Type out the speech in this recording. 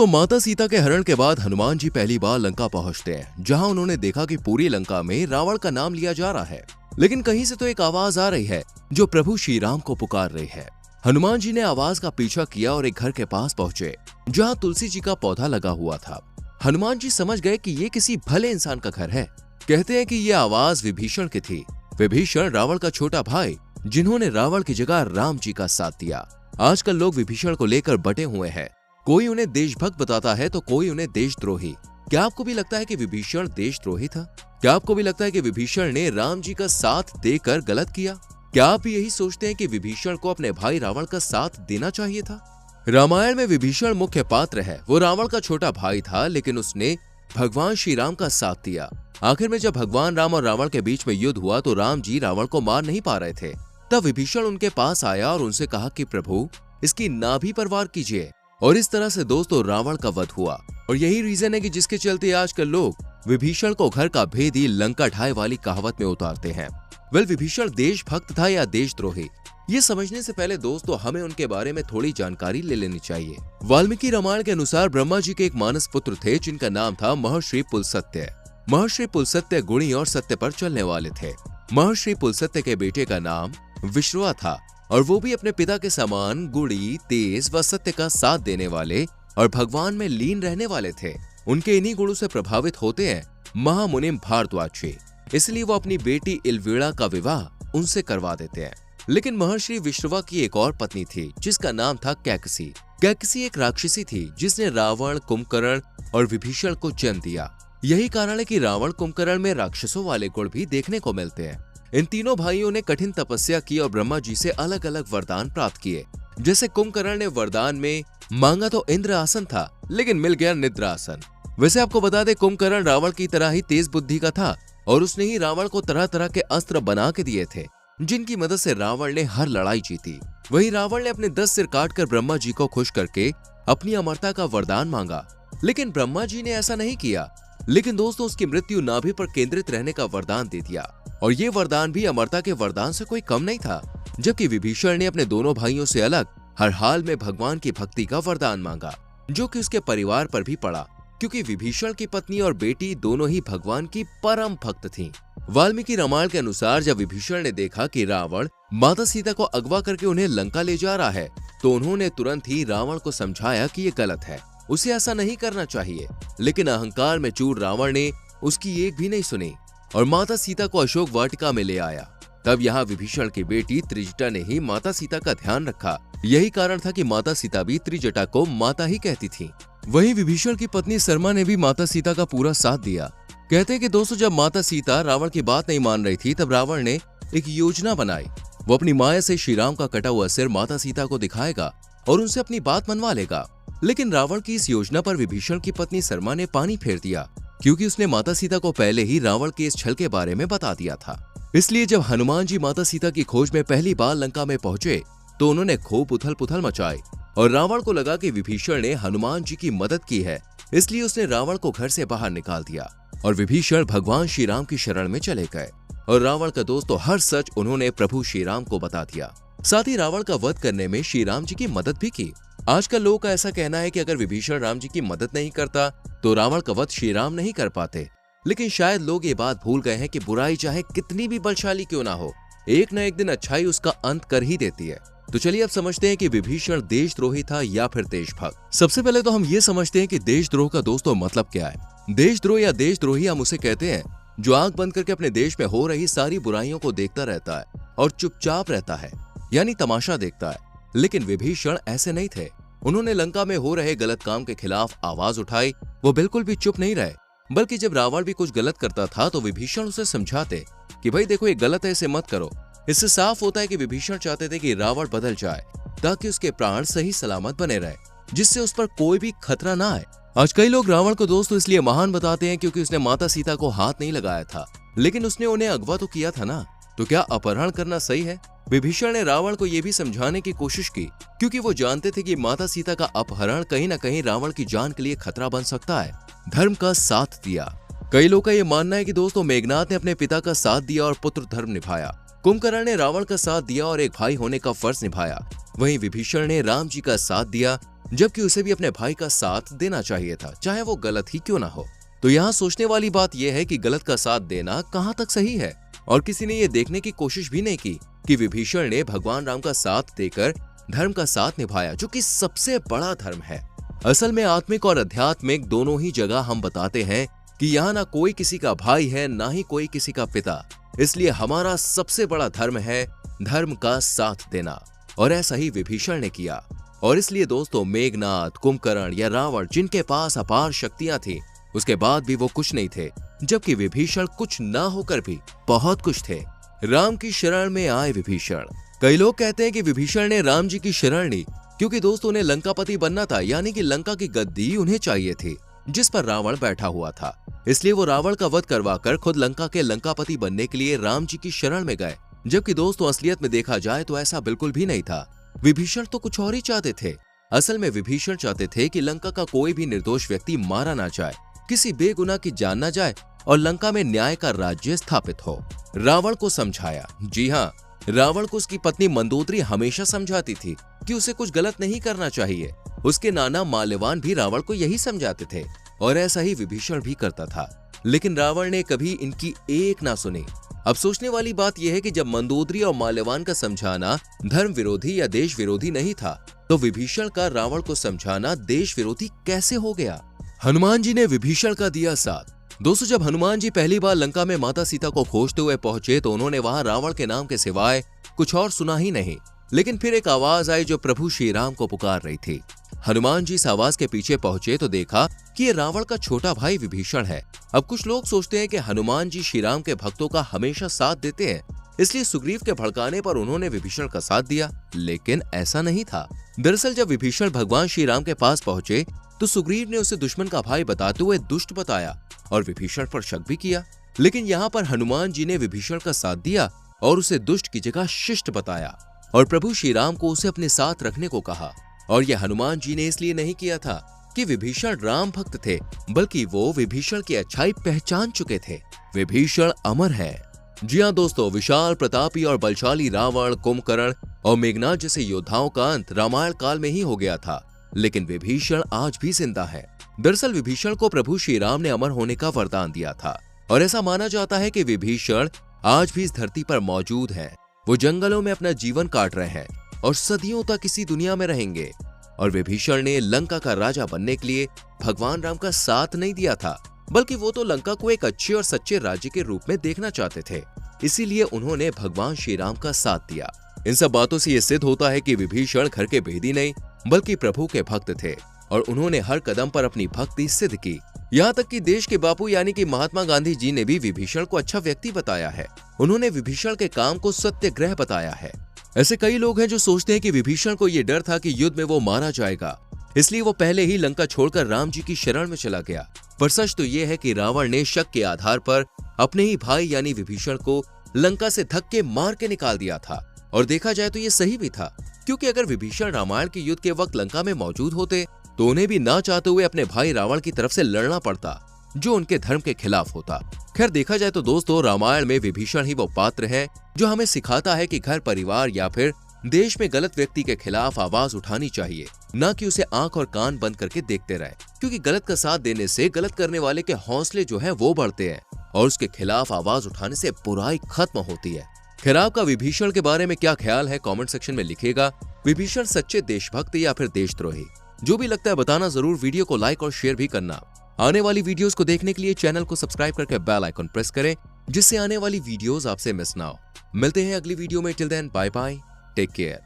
तो माता सीता के हरण के बाद हनुमान जी पहली बार लंका पहुंचते हैं, जहां उन्होंने देखा कि पूरी लंका में रावण का नाम लिया जा रहा है। लेकिन कहीं से तो एक आवाज आ रही है जो प्रभु श्री राम को पुकार रही है। हनुमान जी ने आवाज का पीछा किया और एक घर के पास पहुंचे जहां तुलसी जी का पौधा लगा हुआ था। हनुमान जी समझ गए कि ये किसी भले इंसान का घर है। कहते हैं कि ये आवाज विभीषण की थी। विभीषण रावण का छोटा भाई, जिन्होंने रावण की जगह राम जी का साथ दिया। आजकल लोग विभीषण को लेकर बटे हुए हैं। कोई उन्हें देशभक्त बताता है तो कोई उन्हें देशद्रोही। क्या आपको भी लगता है कि विभीषण देशद्रोही था? क्या आपको भी लगता है कि विभीषण ने राम जी का साथ देकर गलत किया? क्या आप भी यही सोचते हैं कि विभीषण को अपने भाई रावण का साथ देना चाहिए था? रामायण में विभीषण मुख्य पात्र है। वो रावण का छोटा भाई था, लेकिन उसने भगवान श्री राम का साथ दिया। आखिर में जब भगवान राम और रावण के बीच में युद्ध हुआ तो राम जी रावण को मार नहीं पा रहे थे। तब विभीषण उनके पास आया और उनसे कहा कि प्रभु, इसकी नाभि पर वार कीजिए। और इस तरह से दोस्तों रावण का वध हुआ। और यही रीजन है कि जिसके चलते आजकल लोग विभीषण को घर का भेदी लंका ढाई वाली कहावत में उतारते हैं। विभीषण देशभक्त था या देशद्रोही, ये समझने से पहले दोस्तों हमें उनके बारे में थोड़ी जानकारी ले लेनी चाहिए। वाल्मीकि रामायण के अनुसार ब्रह्मा जी के एक मानस पुत्र थे जिनका नाम था महर्षि पुलस्त्य। महर्षि पुलस्त्य गुणी और सत्य पर चलने वाले थे। महर्षि पुलस्त्य के बेटे का नाम विश्रवा था और वो भी अपने पिता के समान गुणी, तेज व सत्य का साथ देने वाले और भगवान में लीन रहने वाले थे। उनके इन्हीं गुणों से प्रभावित होते हैं महामुनिम भारद्वाज जी, इसलिए वो अपनी बेटी इलवीड़ा का विवाह उनसे करवा देते हैं। लेकिन महर्षि विश्रवा की एक और पत्नी थी जिसका नाम था कैकसी। कैकसी एक राक्षसी थी जिसने रावण, कुंभकर्ण और विभीषण को जन्म दिया। यही कारण है कि रावण, कुंभकर्ण में राक्षसों वाले गुण भी देखने को मिलते हैं। इन तीनों भाइयों ने कठिन तपस्या की और ब्रह्मा जी से अलग अलग वरदान प्राप्त किए। जैसे कुंभकर्ण ने वरदान में मांगा तो इंद्र आसन था, लेकिन मिल गया निद्रा आसन। वैसे आपको बता दें, कुंभकर्ण रावण की तरह ही तेज बुद्धि का था और उसने ही रावण को तरह तरह के अस्त्र बना के दिए थे, जिनकी मदद से रावण ने हर लड़ाई जीती। वहीं रावण ने अपने 10 सिर काटकर ब्रह्मा जी को खुश करके अपनी अमरता का वरदान मांगा, लेकिन ब्रह्मा जी ने ऐसा नहीं किया। लेकिन दोस्तों उसकी मृत्यु नाभि पर केंद्रित रहने का वरदान दे दिया और ये वरदान भी अमरता के वरदान से कोई कम नहीं था। जबकि विभीषण ने अपने दोनों भाइयों से अलग हर हाल में भगवान की भक्ति का वरदान मांगा, जो कि उसके परिवार पर भी पड़ा, क्योंकि विभीषण की पत्नी और बेटी दोनों ही भगवान की परम भक्त थीं। वाल्मीकि रामायण के अनुसार जब विभीषण ने देखा कि रावण माता सीता को अगवा करके उन्हें लंका ले जा रहा है, तो उन्होंने तुरंत ही रावण को समझाया कि ये गलत है, उसे ऐसा नहीं करना चाहिए। लेकिन अहंकार में चूर रावण ने उसकी एक भी नहीं सुनी और माता सीता को अशोक वाटिका में ले आया। तब यहाँ विभीषण की बेटी त्रिजटा ने ही माता सीता का ध्यान रखा। यही कारण था कि माता सीता भी त्रिजटा को माता ही कहती थी। वहीं विभीषण की पत्नी सरमा ने भी माता सीता का पूरा साथ दिया। कहते हैं कि दोस्तों जब माता सीता रावण की बात नहीं मान रही थी, तब रावण ने एक योजना बनाई। वो अपनी माया से श्री राम का कटा हुआ सिर माता सीता को दिखाएगा और उनसे अपनी बात मनवा लेगा। लेकिन रावण की इस योजना पर विभीषण की पत्नी सरमा ने पानी फेर दिया, क्योंकि उसने माता सीता को पहले ही रावण के इस छल के बारे में बता दिया था। इसलिए जब हनुमान जी माता सीता की खोज में पहली बार लंका में पहुंचे तो उन्होंने खूब उथल पुथल मचाई और रावण को लगा कि विभीषण ने हनुमान जी की मदद की है, इसलिए उसने रावण को घर से बाहर निकाल दिया और विभीषण भगवान श्री राम की शरण में चले गए। और रावण का दोस्तों हर सच उन्होंने प्रभु श्री राम को बता दिया। साथ ही रावण का वध करने में श्री राम जी की मदद भी की। आजकल लोगों का ऐसा कहना है कि अगर विभीषण राम जी की मदद नहीं करता तो रावण का वध श्री राम नहीं कर पाते। लेकिन शायद लोग ये बात भूल गए हैं कि बुराई चाहे कितनी भी बलशाली क्यों ना हो, एक न एक दिन अच्छाई उसका अंत कर ही देती है। तो चलिए अब समझते हैं कि विभीषण देशद्रोही था या फिर देशभक्त। सबसे पहले तो हम ये समझते हैं कि देशद्रोह का दोस्तों मतलब क्या है। देशद्रोह या देशद्रोही हम उसे कहते हैं जो आंख बंद करके अपने देश में हो रही सारी बुराइयों को देखता रहता है और चुपचाप रहता है, यानी तमाशा देखता है। लेकिन विभीषण ऐसे नहीं थे। उन्होंने लंका में हो रहे गलत काम के खिलाफ आवाज उठाई। वो बिल्कुल भी चुप नहीं रहे, बल्कि जब रावण भी कुछ गलत करता था तो विभीषण उसे समझाते कि भाई देखो ये गलत है, इसे मत करो। इससे साफ होता है कि विभीषण चाहते थे कि रावण बदल जाए ताकि उसके प्राण सही सलामत बने रहे, जिससे उस पर कोई भी खतरा ना आए। आज कई लोग रावण को दोस्तों इसलिए महान बताते हैं क्योंकि उसने माता सीता को हाथ नहीं लगाया था, लेकिन उसने उन्हें अगवा तो किया था ना। तो क्या अपहरण करना सही है? विभीषण ने रावण को यह भी समझाने की कोशिश की, क्योंकि वो जानते थे कि माता सीता का अपहरण कहीं न कहीं रावण की जान के लिए खतरा बन सकता है। धर्म का साथ दिया। कई लोगों का ये मानना है कि दोस्तों मेघनाथ ने अपने पिता का साथ दिया और पुत्र धर्म निभाया। कुंभकर्ण ने रावण का साथ दिया और एक भाई होने का फर्ज निभाया। वहीं विभीषण ने राम जी का साथ दिया जबकि उसे भी अपने भाई का साथ देना चाहिए था, चाहे वो गलत ही क्यों ना हो। तो यहाँ सोचने वाली बात यह है कि गलत का साथ देना कहाँ तक सही है, और किसी ने ये देखने की कोशिश भी नहीं की कि विभीषण ने भगवान राम का साथ देकर धर्म का साथ निभाया, जो कि सबसे बड़ा धर्म है। असल में आत्मिक और आध्यात्मिक दोनों ही जगह हम बताते हैं कि यहाँ ना कोई किसी का भाई है, ना ही कोई किसी का पिता। इसलिए हमारा सबसे बड़ा धर्म है धर्म का साथ देना, और ऐसा ही विभीषण ने किया। और इसलिए दोस्तों, मेघनाद, कुंभकर्ण या रावण जिनके पास अपार शक्तियां थी, उसके बाद भी वो कुछ नहीं थे, जबकि विभीषण कुछ ना होकर भी बहुत कुछ थे। राम की शरण में आए विभीषण। कई लोग कहते हैं कि विभीषण ने राम जी की शरण ली क्योंकि दोस्तों उन्हें लंकापति बनना था, यानी कि लंका की गद्दी उन्हें चाहिए थी जिस पर रावण बैठा हुआ था। इसलिए वो रावण का वध करवाकर खुद लंका के लंकापति बनने के लिए राम जी की शरण में गए। जबकि दोस्तों असलियत में देखा जाए तो ऐसा बिल्कुल भी नहीं था। विभीषण तो कुछ और ही चाहते थे। असल में विभीषण चाहते थे कि लंका का कोई भी निर्दोष व्यक्ति मारा ना जाए, किसी बेगुनाह की जान ना जाए और लंका में न्याय का राज्य स्थापित हो। रावण को समझाया। जी हाँ, रावण को उसकी पत्नी मंदोदरी हमेशा समझाती थी कि उसे कुछ गलत नहीं करना चाहिए। उसके नाना माल्यवान भी रावण को यही समझाते थे और ऐसा ही विभीषण भी करता था। लेकिन रावण ने कभी इनकी एक ना सुनी। अब सोचने वाली बात यह है कि जब मंदोदरी और माल्यवान का समझाना धर्म विरोधी या देश विरोधी नहीं था, तो विभीषण का रावण को समझाना देश विरोधी कैसे हो गया? हनुमान जी ने विभीषण का दिया साथ। दोस्तों, जब हनुमान जी पहली बार लंका में माता सीता को खोजते हुए पहुंचे तो उन्होंने वहां रावण के नाम के सिवाय कुछ और सुना ही नहीं। लेकिन फिर एक आवाज आई जो प्रभु श्री राम को पुकार रही थी। हनुमान जी इस आवाज के पीछे पहुंचे तो देखा कि ये रावण का छोटा भाई विभीषण है। अब कुछ लोग सोचते हैं कि हनुमान जी श्री राम के भक्तों का हमेशा साथ देते हैं, इसलिए सुग्रीव के भड़काने पर उन्होंने विभीषण का साथ दिया। लेकिन ऐसा नहीं था। दरअसल जब विभीषण भगवान श्री राम के पास पहुंचे तो सुग्रीव ने उसे दुश्मन का भाई बताते हुए दुष्ट बताया और विभीषण पर शक भी किया। लेकिन यहाँ पर हनुमान जी ने विभीषण का साथ दिया और उसे दुष्ट की जगह शिष्ट बताया और प्रभु श्री राम को उसे अपने साथ रखने को कहा। और यह हनुमान जी ने इसलिए नहीं किया था कि विभीषण राम भक्त थे, बल्कि वो विभीषण की अच्छाई पहचान चुके थे। विभीषण अमर है। जी हाँ दोस्तों, विशाल, प्रतापी और बलशाली रावण, कुंभकर्ण और मेघनाद जैसे योद्धाओं का अंत रामायण काल में ही हो गया था, लेकिन विभीषण आज भी जिंदा है। दरअसल विभीषण को प्रभु श्री राम ने अमर होने का वरदान दिया था और ऐसा माना जाता है कि विभीषण आज भी इस धरती पर मौजूद है। वो जंगलों में अपना जीवन काट रहे हैं और सदियों तक इसी दुनिया में रहेंगे। और विभीषण ने लंका का राजा बनने के लिए भगवान राम का साथ नहीं दिया था, बल्कि वो तो लंका को एक अच्छे और सच्चे राज्य के रूप में देखना चाहते थे। इसीलिए उन्होंने भगवान श्री राम का साथ दिया। इन सब बातों से ये सिद्ध होता है कि विभीषण घर के भेदी नहीं बल्कि प्रभु के भक्त थे और उन्होंने हर कदम पर अपनी भक्ति सिद्ध की। यहाँ तक कि देश के बापू यानी कि महात्मा गांधी जी ने भी विभीषण को अच्छा व्यक्ति बताया है। उन्होंने विभीषण के काम को सत्याग्रह बताया है। ऐसे कई लोग हैं जो सोचते हैं कि विभीषण को ये डर था कि युद्ध में वो मारा जाएगा, इसलिए वो पहले ही लंका छोड़कर राम जी की शरण में चला गया। पर सच तो ये है कि रावण ने शक के आधार पर अपने ही भाई यानी विभीषण को लंका से धक्के मार के निकाल दिया था। और देखा जाए तो ये सही भी था, क्योंकि अगर विभीषण रामायण के युद्ध के वक्त लंका में मौजूद होते तो उन्हें भी ना चाहते हुए अपने भाई रावण की तरफ से लड़ना पड़ता, जो उनके धर्म के खिलाफ होता। खैर देखा जाए तो दोस्तों, रामायण में विभीषण ही वो पात्र है जो हमें सिखाता है कि घर परिवार या फिर देश में गलत व्यक्ति के खिलाफ आवाज उठानी चाहिए, न कि उसे आंख और कान बंद करके देखते रहे। क्योंकि गलत का साथ देने से गलत करने वाले के हौसले जो है वो बढ़ते हैं और उसके खिलाफ आवाज उठाने से बुराई खत्म होती है। खैर आपका विभीषण के बारे में क्या ख्याल है कमेंट सेक्शन में लिखिएगा। विभीषण सच्चे देशभक्त या फिर देशद्रोही? जो भी लगता है बताना जरूर। वीडियो को लाइक और शेयर भी करना। आने वाली वीडियोस को देखने के लिए चैनल को सब्सक्राइब करके बेल आइकन प्रेस करें, जिससे आने वाली वीडियोस आपसे मिस ना हो। मिलते हैं अगली वीडियो में। Till then bye bye, take care.